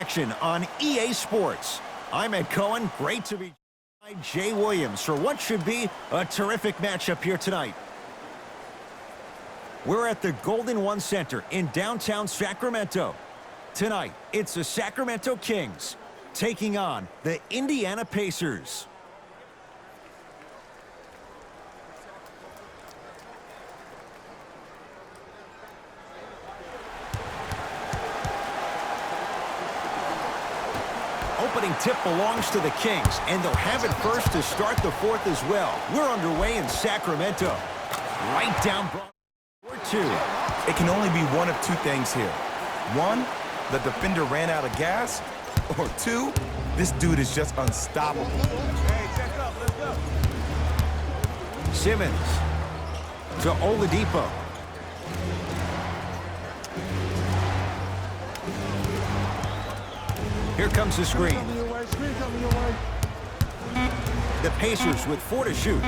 action on EA Sports. I'm Ed Cohen. Great to be joined by Jay Williams for what should be a terrific matchup here tonight. We're at the Golden One Center in downtown Sacramento. Tonight, it's the Sacramento Kings taking on the Indiana Pacers. Opening tip belongs to the Kings, and they'll have it first to start the fourth as well. We're underway in Sacramento. Right down Broadway, 2. It can only be one of two things here. One, the defender ran out of gas, or two, this dude is just unstoppable. Hey, check up, let's go. Simmons to Oladipo. Here comes the screen. The Pacers with 4 to shoot.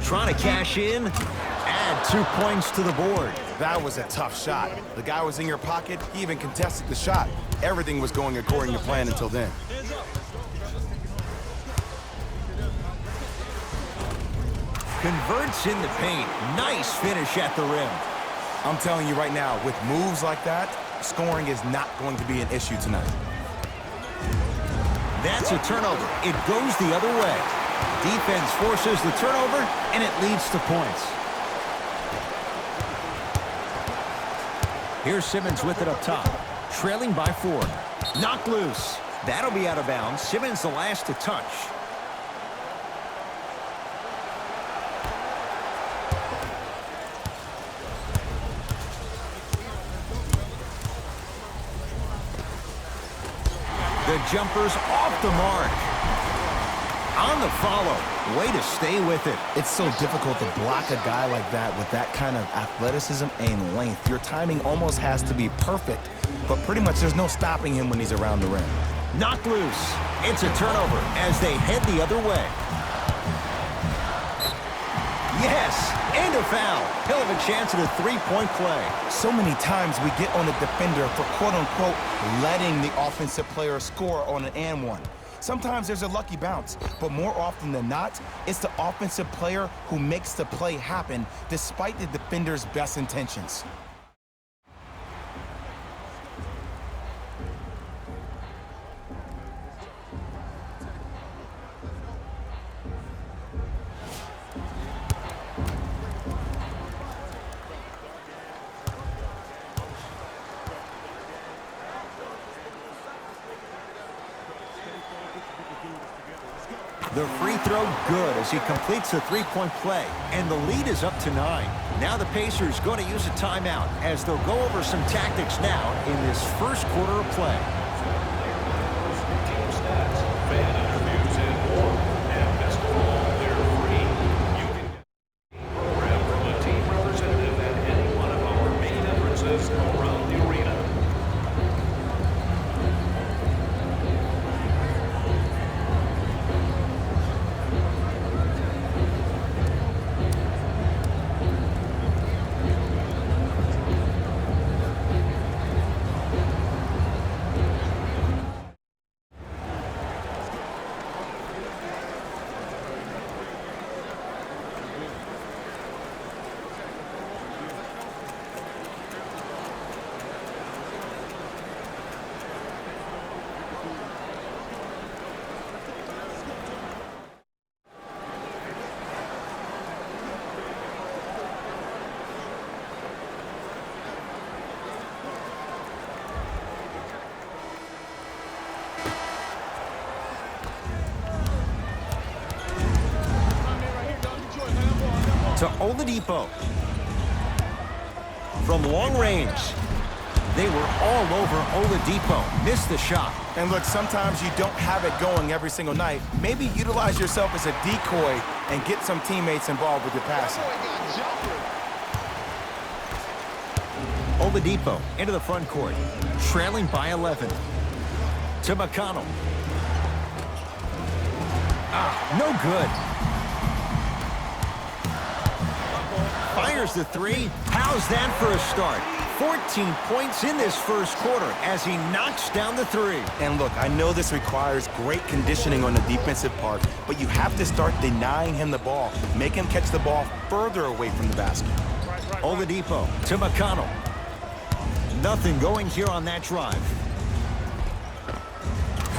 Trying to cash in. Add 2 points to the board. That was a tough shot. The guy was in your pocket. He even contested the shot. Everything was going according to plan until then. Converts in the paint. Nice finish at the rim. I'm telling you right now, with moves like that, scoring is not going to be an issue tonight. That's a turnover. It goes the other way. Defense forces the turnover, and it leads to points. Here's Simmons with it up top. Trailing by 4. Knocked loose. That'll be out of bounds. Simmons the last to touch. The jumper's off the mark. On the follow. Way to stay with it. It's so difficult to block a guy like that with that kind of athleticism and length. Your timing almost has to be perfect, but pretty much there's no stopping him when he's around the rim. Knocked loose. It's a turnover as they head the other way. Yes, and a foul. He'll have a chance at a 3-point play. So many times we get on the defender for quote-unquote letting the offensive player score on an and one. Sometimes there's a lucky bounce, but more often than not, it's the offensive player who makes the play happen despite the defender's best intentions. The free throw good as he completes the 3-point play, and the lead is up to 9. Now the Pacers going to use a timeout as they'll go over some tactics now in this first quarter of play. Team stats, fan interviews, and more. And best of all, they're free. You can get a program from a team representative at any one of our main entrances around the arena. To Oladipo. From long range. They were all over Oladipo. Missed the shot. And look, sometimes you don't have it going every single night. Maybe utilize yourself as a decoy and get some teammates involved with your passing. Oladipo into the front court. Trailing by 11. To McConnell. No good. Fires the 3. How's that for a start? 14 points in this first quarter as he knocks down the three. And look, I know this requires great conditioning on the defensive part, but you have to start denying him the ball. Make him catch the ball further away from the basket. Oladipo to McConnell. Nothing going here on that drive.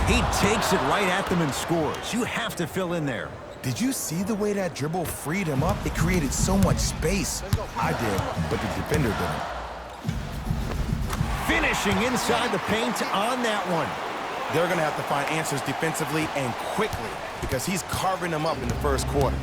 He takes it right at them and scores. You have to fill in there. Did you see the way that dribble freed him up? It created so much space. I did, but the defender didn't. Finishing inside the paint on that one. They're going to have to find answers defensively and quickly because he's carving them up in the first quarter.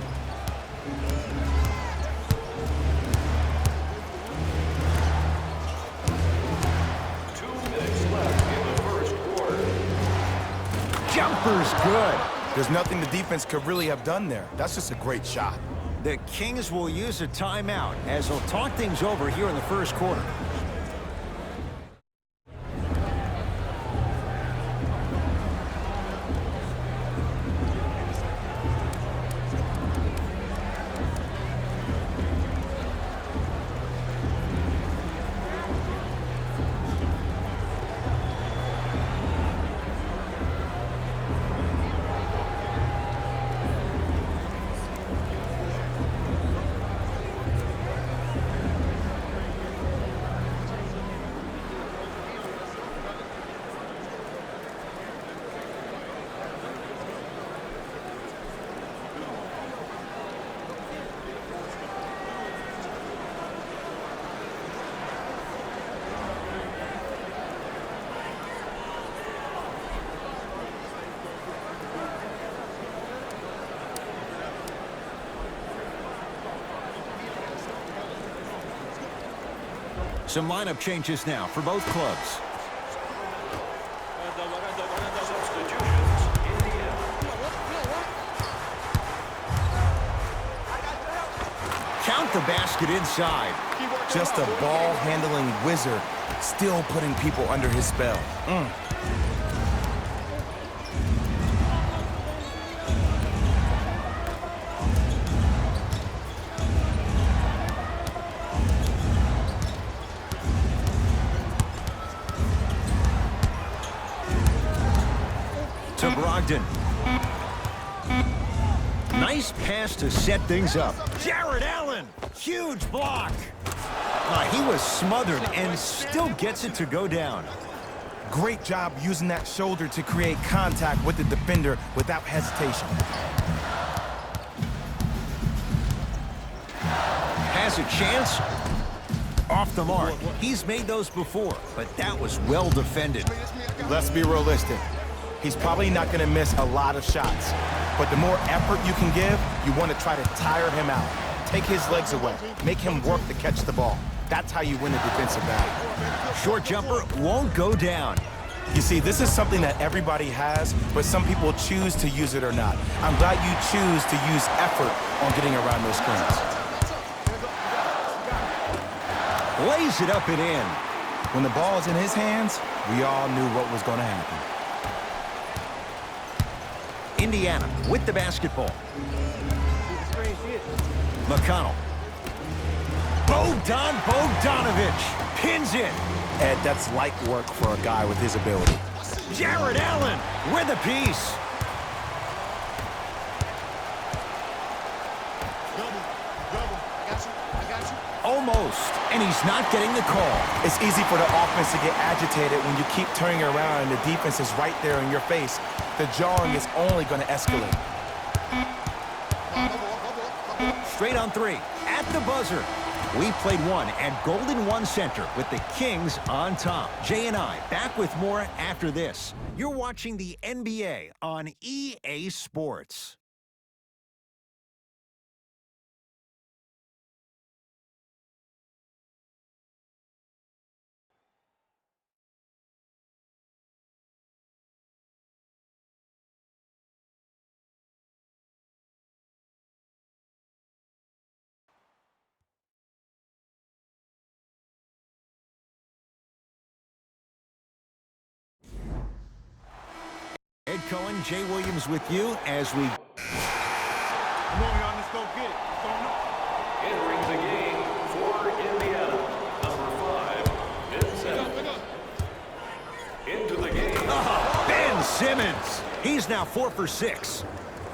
Jumper's good. There's nothing the defense could really have done there. That's just a great shot. The Kings will use a timeout as they'll talk things over here in the first quarter. Some lineup changes now for both clubs. Substitutions, Indiana. Count the basket inside. Just a ball-handling wizard, still putting people under his spell. To Brogdon. Nice pass to set things up. Jared Allen, huge block. He was smothered and still gets it to go down. Great job using that shoulder to create contact with the defender without hesitation. Has a chance. Off the mark. He's made those before, but that was well defended. Let's be realistic. He's probably not going to miss a lot of shots. But the more effort you can give, you want to try to tire him out. Take his legs away. Make him work to catch the ball. That's how you win a defensive battle. Short jumper won't go down. You see, this is something that everybody has, but some people choose to use it or not. I'm glad you choose to use effort on getting around those screens. Lays it up and in. When the ball is in his hands, we all knew what was going to happen. Indiana with the basketball. McConnell. Bogdanovich pins it. Ed, that's light work for a guy with his ability. Jared Allen with a piece. Almost, and he's not getting the call. It's easy for the offense to get agitated when you keep turning around and the defense is right there in your face. The jawing is only going to escalate. Straight on three, at the buzzer. We played one at Golden One Center with the Kings on top. Jay and I back with more after this. You're watching the NBA on EA Sports. Ed Cohen, Jay Williams with you as we... Come on, y'all, let's go get it. Entering the game for Indiana, number 5, Simmons. He's now 4 for 6.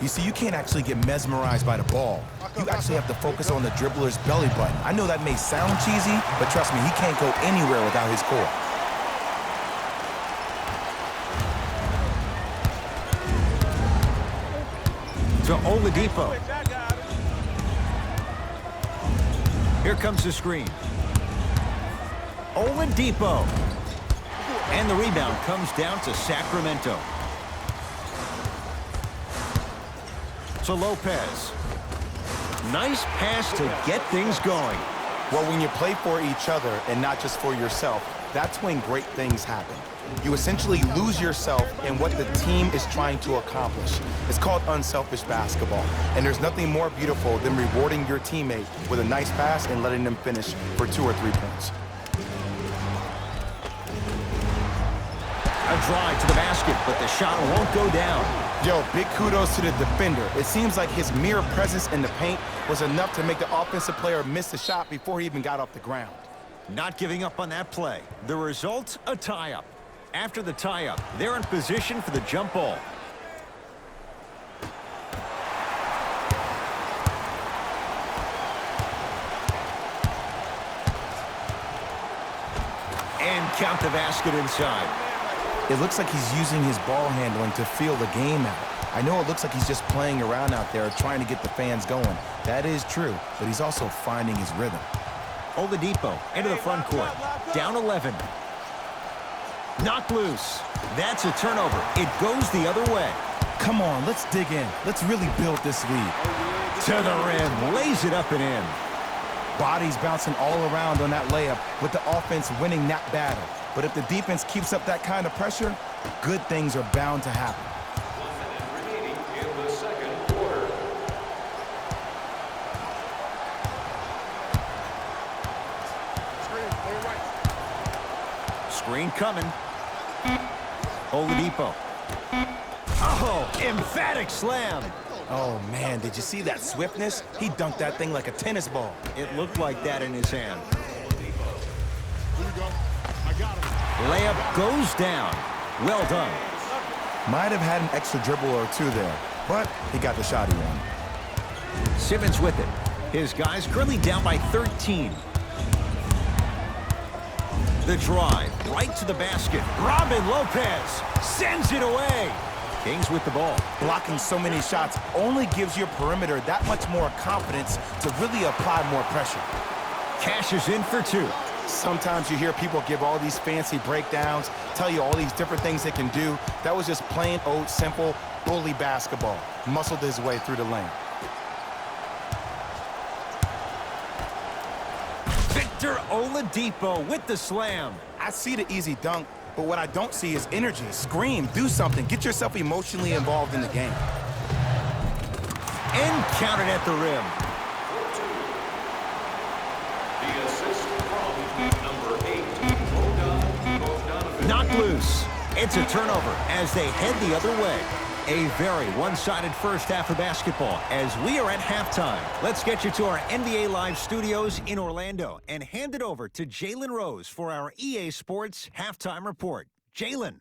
You see, you can't actually get mesmerized by the ball. You actually have to focus on the dribbler's belly button. I know that may sound cheesy, but trust me, he can't go anywhere without his core. To Oladipo. Here comes the screen. Oladipo. And the rebound comes down to Sacramento. To Lopez. Nice pass to get things going. Well, when you play for each other and not just for yourself, that's when great things happen. You essentially lose yourself in what the team is trying to accomplish. It's called unselfish basketball. And there's nothing more beautiful than rewarding your teammate with a nice pass and letting them finish for 2 or 3 points. A drive to the basket, but the shot won't go down. Yo, big kudos to the defender. It seems like his mere presence in the paint was enough to make the offensive player miss the shot before he even got off the ground. Not giving up on that play. The result, a tie-up. After the tie-up, they're in position for the jump ball. And count the basket inside. It looks like he's using his ball handling to feel the game out. I know it looks like he's just playing around out there trying to get the fans going. That is true, but he's also finding his rhythm. Oladipo into the front court. Down 11. Knocked loose. That's a turnover. It goes the other way. Come on, let's dig in. Let's really build this lead. To the rim. Lays it up and in. Bodies bouncing all around on that layup with the offense winning that battle. But if the defense keeps up that kind of pressure, good things are bound to happen. 1 minute remaining in the second quarter. Screen coming. Oladipo. Oh, emphatic slam. Oh, man, did you see that swiftness? He dunked that thing like a tennis ball. It looked like that in his hand. Here we go. I got him. Layup goes down. Well done. Might have had an extra dribble or two there, but he got the shot he wanted. Simmons with it. His guys currently down by 13. The drive right to the basket. Robin Lopez sends it away. Kings with the ball. Blocking so many shots only gives your perimeter that much more confidence to really apply more pressure. Cashes in for 2. Sometimes you hear people give all these fancy breakdowns, tell you all these different things they can do. That was just plain old simple bully basketball. Muscled his way through the lane. Victor Oladipo with the slam. I see the easy dunk, but what I don't see is energy. Scream, do something. Get yourself emotionally involved in the game. And counted at the rim. The assist from number 8, Bogdanovic. Knocked loose. It's a turnover as they head the other way. A very one-sided first half of basketball as we are at halftime. Let's get you to our NBA Live studios in Orlando and hand it over to Jalen Rose for our EA Sports Halftime Report. Jalen.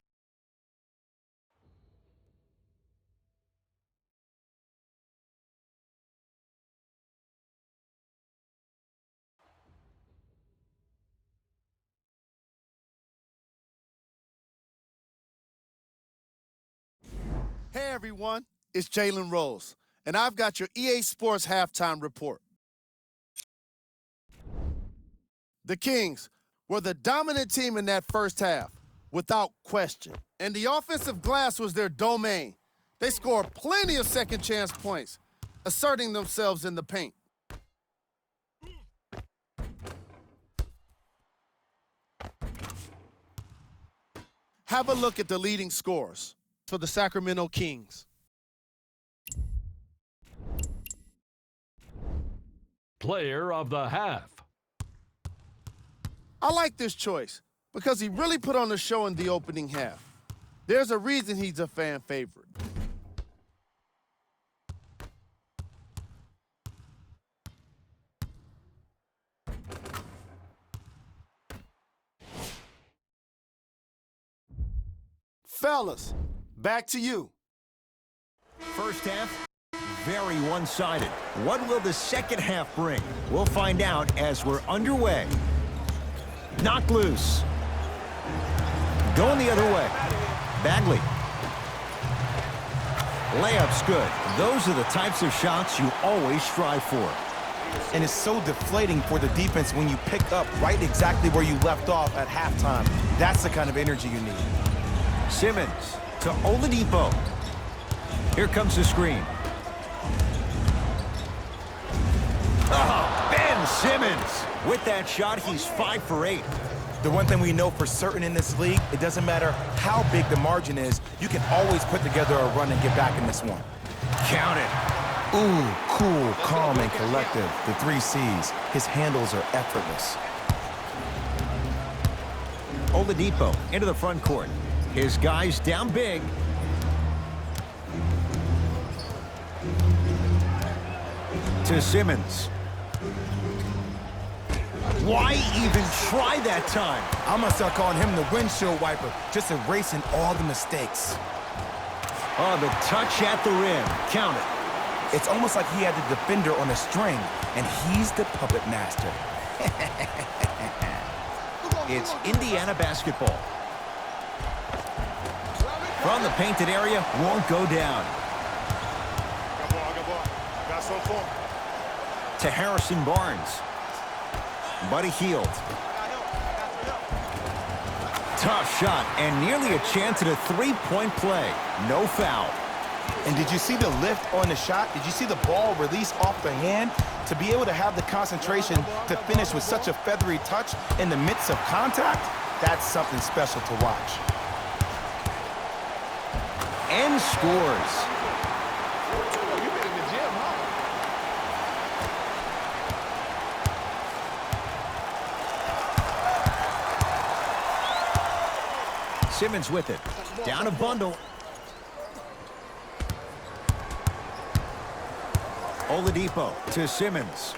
Hey, everyone. It's Jalen Rose, and I've got your EA Sports Halftime Report. The Kings were the dominant team in that first half, without question. And the offensive glass was their domain. They scored plenty of second-chance points, asserting themselves in the paint. Have a look at the leading scorers for the Sacramento Kings. Player of the half. I like this choice because he really put on a show in the opening half. There's a reason he's a fan favorite. Fellas, back to you. First half, very one-sided. What will the second half bring? We'll find out as we're underway. Knocked loose. Going the other way. Bagley. Layup's good. Those are the types of shots you always strive for. And it's so deflating for the defense when you pick up right exactly where you left off at halftime. That's the kind of energy you need. Simmons to Oladipo. Here comes the screen. Oh, Ben Simmons. With that shot, he's 5 for 8. The one thing we know for certain in this league, it doesn't matter how big the margin is, you can always put together a run and get back in this one. Count it. Ooh, cool, calm, and collective. The 3 C's. His handles are effortless. Oladipo into the front court. His guys down big. To Simmons. Why even try that time? I'm gonna start calling him the windshield wiper, just erasing all the mistakes. Oh, the touch at the rim. Count it. It's almost like he had the defender on a string, and he's the puppet master. It's Indiana basketball. From the painted area, won't go down. To Harrison Barnes. Buddy Hield. Tough shot, and nearly a chance at a three-point play. No foul. And did you see the lift on the shot? Did you see the ball release off the hand? To be able to have the concentration to finish with such a feathery touch in the midst of contact, that's something special to watch. And scores. Simmons with it. Down a bundle. Oladipo to Simmons.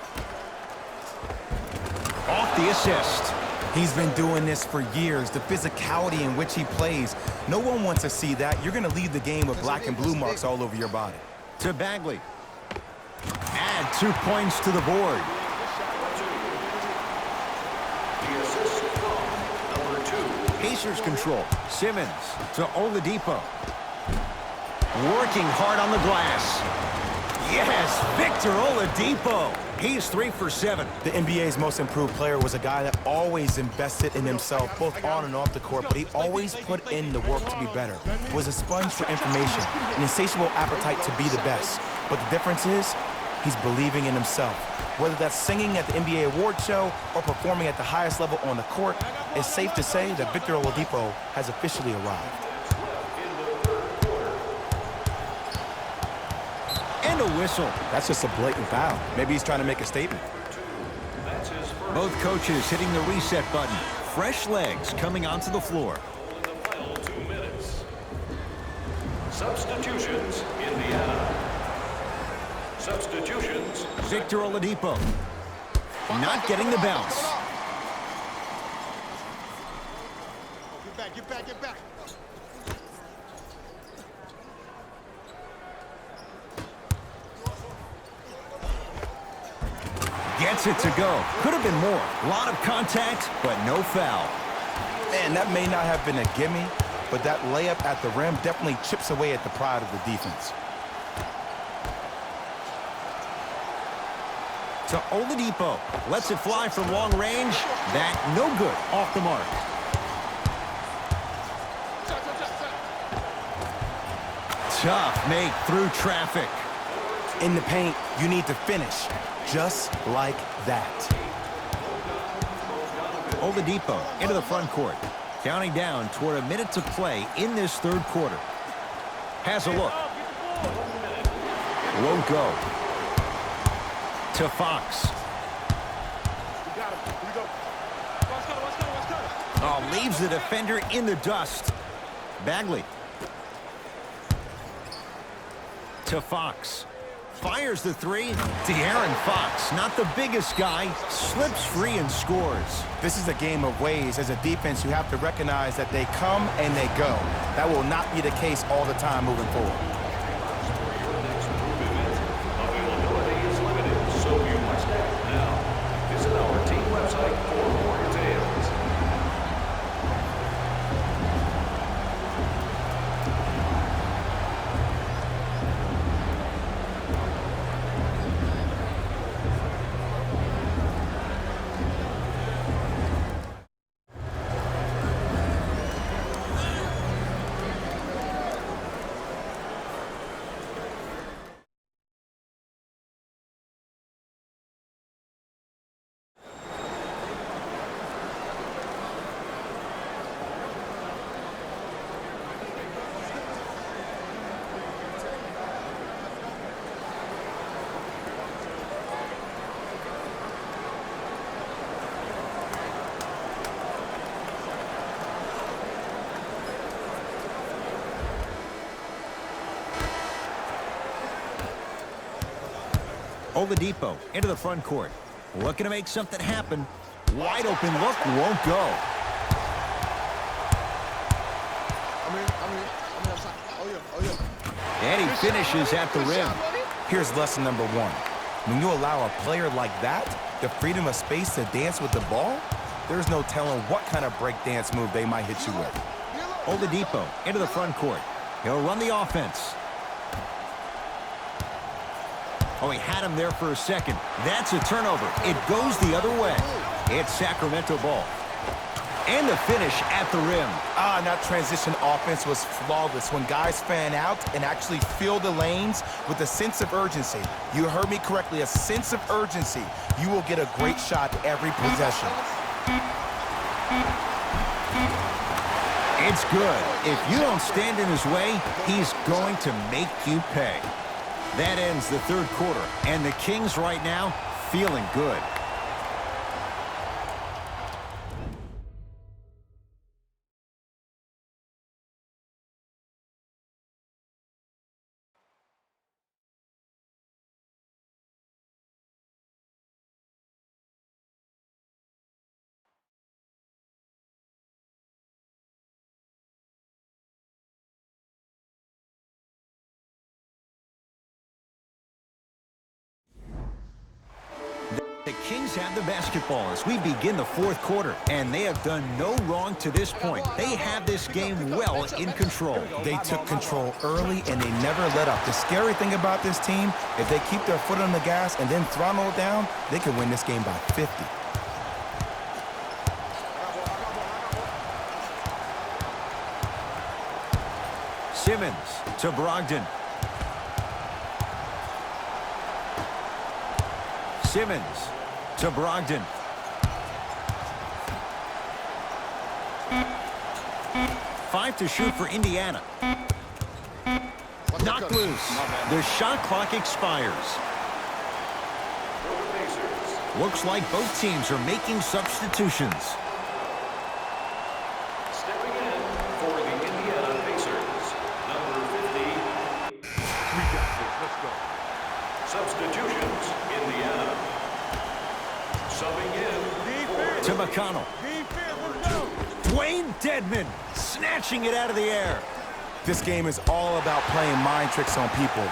Off the assist. He's been doing this for years. The physicality in which he plays. No one wants to see that. You're going to leave the game with black and blue marks all over your body. To Bagley. Add 2 points to the board. The assist from number 2. Pacers control. Simmons to Oladipo. Working hard on the glass. Yes, Victor Oladipo. He's 3 for 7. The NBA's most improved player was a guy that always invested in himself, both on and off the court, but he always put in the work to be better. Was a sponge for information, an insatiable appetite to be the best. But the difference is, he's believing in himself. Whether that's singing at the NBA award show or performing at the highest level on the court, it's safe to say that Victor Oladipo has officially arrived. And a whistle. That's just a blatant foul. Maybe he's trying to make a statement. Both coaches hitting the reset button. Fresh legs coming onto the floor. In the final 2 minutes. Substitutions, Indiana. Substitutions. Victor Oladipo. Not getting the bounce. Get back. Gets it to go. Could have been more. A lot of contact, but no foul. Man, that may not have been a gimme, but that layup at the rim definitely chips away at the pride of the defense. To Oladipo. Lets it fly from long range. That no good. Off the mark. Tough make through traffic. In the paint, you need to finish just like that. Oladipo into the front court. Counting down toward a minute to play in this third quarter. Has a look. Won't go. To Fox. Oh, leaves the defender in the dust. Bagley. To Fox. Fires the three. De'Aaron Fox, not the biggest guy, slips free and scores. This is a game of ways. As a defense, you have to recognize that they come and they go. That will not be the case all the time moving forward. Availability is limited, so you must act now. Visit our team website for more details. Oladipo into the front court. Looking to make something happen. Wide open look, won't go. And he finishes at the rim. Here's lesson number one. When you allow a player like that the freedom of space to dance with the ball, there's no telling what kind of break dance move they might hit you with. Oladipo into the front court. He'll run the offense. Oh, he had him there for a second. That's a turnover. It goes the other way. It's Sacramento ball. And the finish at the rim. That transition offense was flawless when guys fan out and actually fill the lanes with a sense of urgency. You heard me correctly, a sense of urgency. You will get a great shot every possession. It's good. If you don't stand in his way, he's going to make you pay. That ends the third quarter, and the Kings right now feeling good. The Kings have the basketball as we begin the fourth quarter, and they have done no wrong to this point. They have this game well in control. They took control early, and they never let up. The scary thing about this team, if they keep their foot on the gas and then throttle it down, they can win this game by 50. Simmons to Brogdon. Simmons to Brogdon. Five to shoot for Indiana. Knocked loose. The shot clock expires. Looks like both teams are making substitutions. Stepping in for the Indiana Pacers, number 50. We got this. Let's go. Substitutions, Indiana. Subbing in To McConnell. Dwayne Dedmon snatching it out of the air. This game is all about playing mind tricks on people.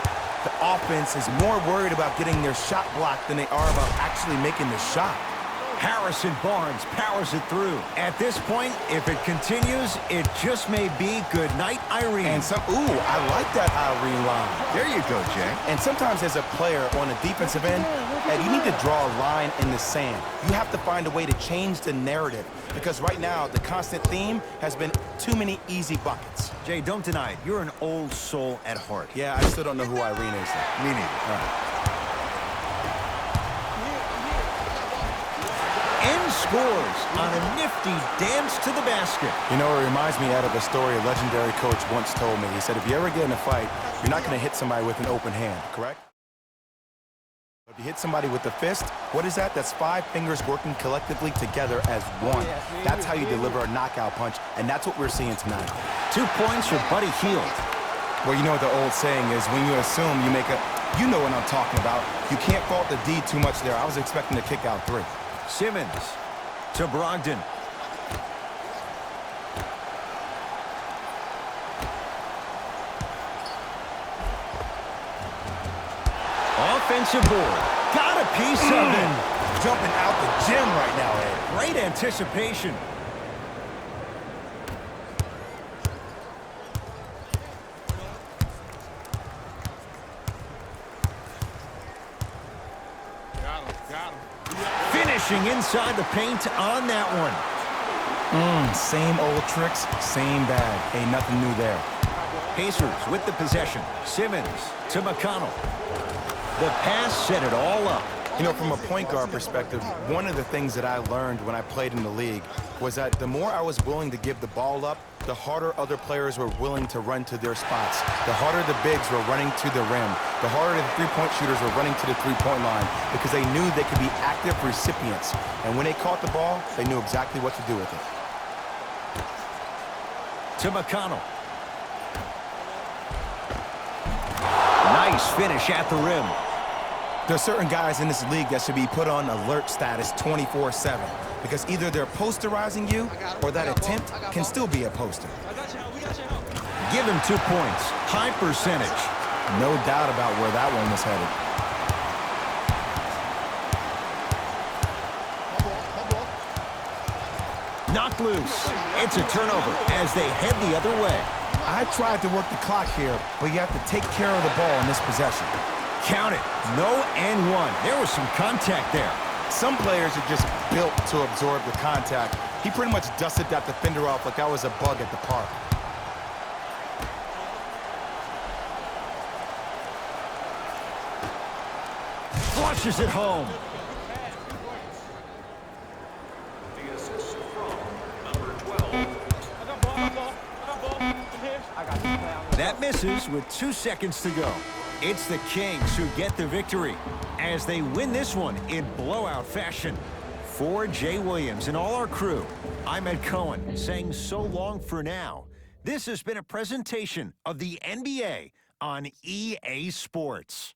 The offense is more worried about getting their shot blocked than they are about actually making the shot. Harrison Barnes powers it through. At this point, if it continues, it just may be good night, Irene. And I like that Irene line. There you go, Jay. And sometimes as a player on a defensive end, Ed, you need to draw a line in the sand. You have to find a way to change the narrative because right now the constant theme has been too many easy buckets. Jay, don't deny it. You're an old soul at heart. Yeah, I still don't know who Irene is. Me neither. All right. And scores on a nifty dance to the basket. You know, it reminds me out of a story a legendary coach once told me. He said, if you ever get in a fight, you're not going to hit somebody with an open hand, correct? If you hit somebody with the fist, what is that? That's 5 fingers working collectively together as one. That's how you deliver a knockout punch, and that's what we're seeing tonight. 2 points for Buddy Hield. Well, you know what the old saying is, when you assume, you make a... You know what I'm talking about. You can't fault the D too much there. I was expecting to kick out 3. Simmons to Brogdon. Offensive board. Got a piece of it. Jumping out the gym right now, Ed. Great anticipation. Finishing inside the paint on that one. Same old tricks, same bag. Ain't nothing new there. Pacers with the possession. Simmons to McConnell. The pass set it all up. You know, from a point guard perspective, one of the things that I learned when I played in the league was that the more I was willing to give the ball up, the harder other players were willing to run to their spots. The harder the bigs were running to the rim. The harder the three-point shooters were running to the three-point line because they knew they could be active recipients. And when they caught the ball, they knew exactly what to do with it. To McConnell. Nice finish at the rim. There are certain guys in this league that should be put on alert status 24/7 because either they're posterizing you or that attempt can still be a poster. Give him 2 points. High percentage. No doubt about where that one was headed. Knocked loose. It's a turnover as they head the other way. I tried to work the clock here, but you have to take care of the ball in this possession. Count it. No and one. There was some contact there. Some players are just built to absorb the contact. He pretty much dusted that defender off like that was a bug at the park. Flushes it home. The assist from number 12. That misses with 2 seconds to go. It's the Kings who get the victory as they win this one in blowout fashion. For Jay Williams and all our crew, I'm Ed Cohen saying so long for now. This has been a presentation of the NBA on EA Sports.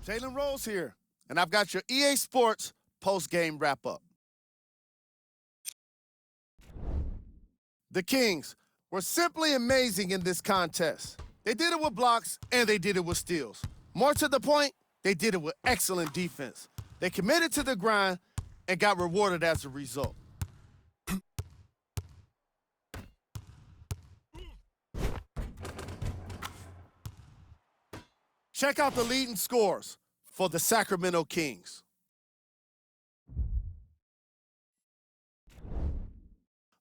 Jalen Rose here, and I've got your EA Sports post-game wrap-up. The Kings were simply amazing in this contest. They did it with blocks, and they did it with steals. More to the point, they did it with excellent defense. They committed to the grind and got rewarded as a result. Check out the leading scores for the Sacramento Kings.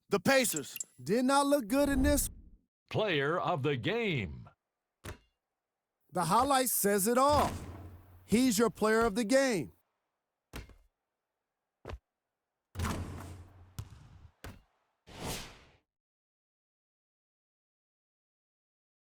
The Pacers did not look good in this. Player of the game. The highlight says it all. He's your player of the game.